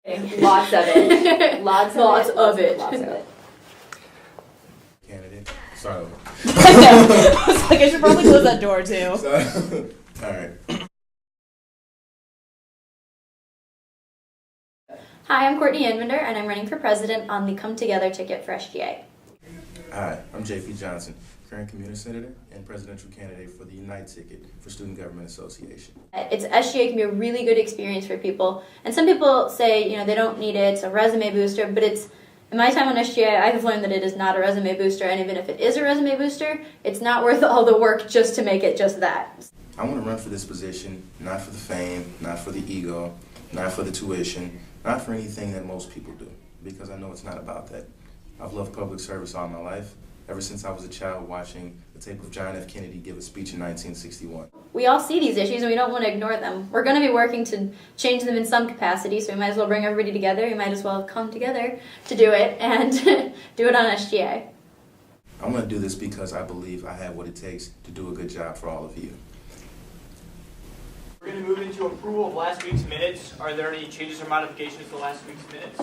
Lots of it. Lots of it. Candidate. Sorry. I was like, I should probably close that door too. All right. Hi, I'm Courtney Invander, and I'm running for president on the Come Together ticket for SGA. Hi, I'm JP Johnson, current community senator and presidential candidate for the Unite ticket for Student Government Association. SGA can be a really good experience for people, and some people say, they don't need it, it's a resume booster, but in my time on SGA, I have learned that it is not a resume booster, and even if it is a resume booster, it's not worth all the work just to make it just that. I want to run for this position, not for the fame, not for the ego, not for the tuition, not for anything that most people do, because I know it's not about that. I've loved public service all my life, ever since I was a child watching the tape of John F. Kennedy give a speech in 1961. We all see these issues and we don't want to ignore them. We're going to be working to change them in some capacity, so we might as well bring everybody together. We might as well come together to do it and do it on SGA. I want to do this because I believe I have what it takes to do a good job for all of you. We're going to move into approval of last week's minutes. Are there any changes or modifications to last week's minutes?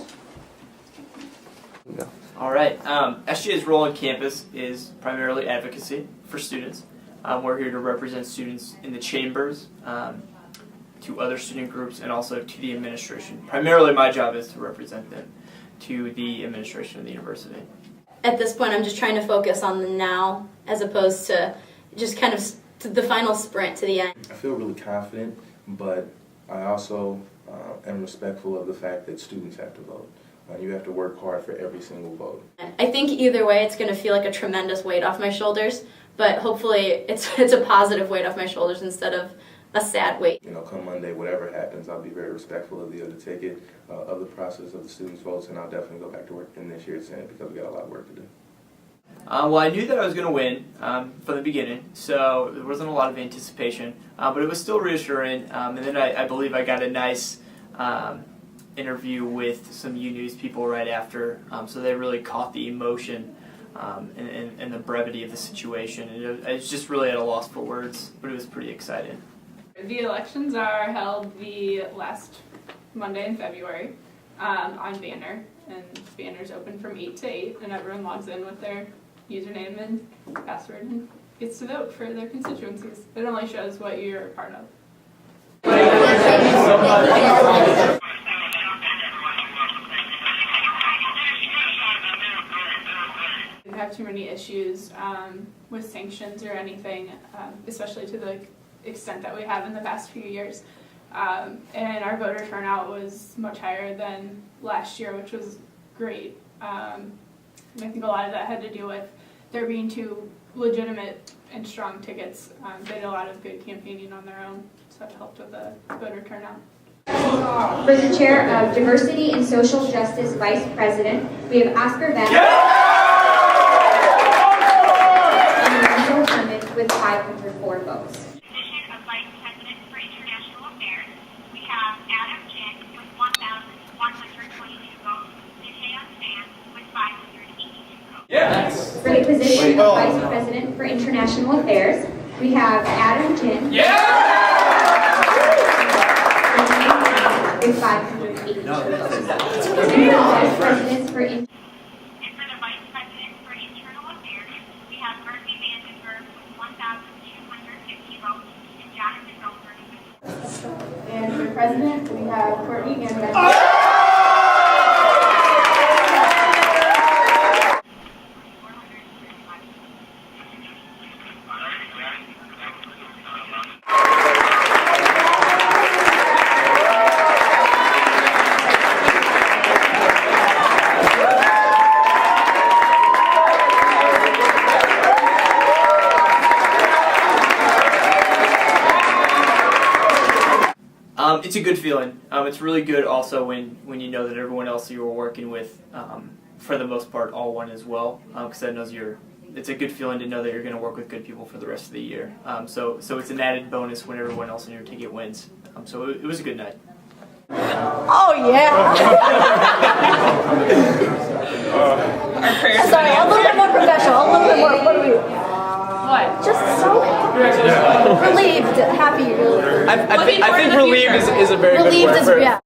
No. All right. SGA's role on campus is primarily advocacy for students. We're here to represent students in the chambers, to other student groups, and also to the administration. Primarily my job is to represent them to the administration of the university. At this point, I'm just trying to focus on the now as opposed to just kind of the final sprint to the end. I feel really confident, but I also am respectful of the fact that students have to vote. You have to work hard for every single vote. I think either way it's going to feel like a tremendous weight off my shoulders, but hopefully it's a positive weight off my shoulders instead of a sad weight. Come Monday, whatever happens, I'll be very respectful of the other ticket, of the process of the students' votes, and I'll definitely go back to work in this year's Senate because we got a lot of work to do. Well, I knew that I was going to win from the beginning, so there wasn't a lot of anticipation, but it was still reassuring. And then I believe I got a nice interview with some U-News people right after, so they really caught the emotion and the brevity of the situation. And I was just really at a loss for words, but it was pretty exciting. The elections are held the last Monday in February on Banner, and Banner's open from 8 to 8, and everyone logs in with their username and password and gets to vote for their constituencies. It only shows what you're a part of. We have too many issues with sanctions or anything, especially to the extent that we have in the past few years. And our voter turnout was much higher than last year, which was great. I think a lot of that had to do with there being two legitimate and strong tickets. They did a lot of good campaigning on their own, so it helped with the voter turnout. For the chair of Diversity and Social Justice Vice President, we have Oscar Van and Rachel Clemens with 504 votes. Position of Vice President for International Affairs, we have Adam Jin with 1,122 votes, Vijay Stan with 582 votes. Yes! For the position of Vice President for International Affairs, we have Adam Jin with 582 votes. Vice President for And for the Vice President for Internal Affairs, we have Murphy Vandenberg with 1,250 votes and Jonathan Goldberg with And for president, we have Courtney Invander. It's a good feeling. It's really good also when you know that everyone else you were working with, for the most part, all won as well. Because that knows it's a good feeling to know that you're going to work with good people for the rest of the year. So it's an added bonus when everyone else in your ticket wins. So it was a good night. Oh yeah! Sorry, a little bit more professional. A little bit more. What are we? What? Just so relieved, happy. I think relieved is a very good word. Relieved is, yeah.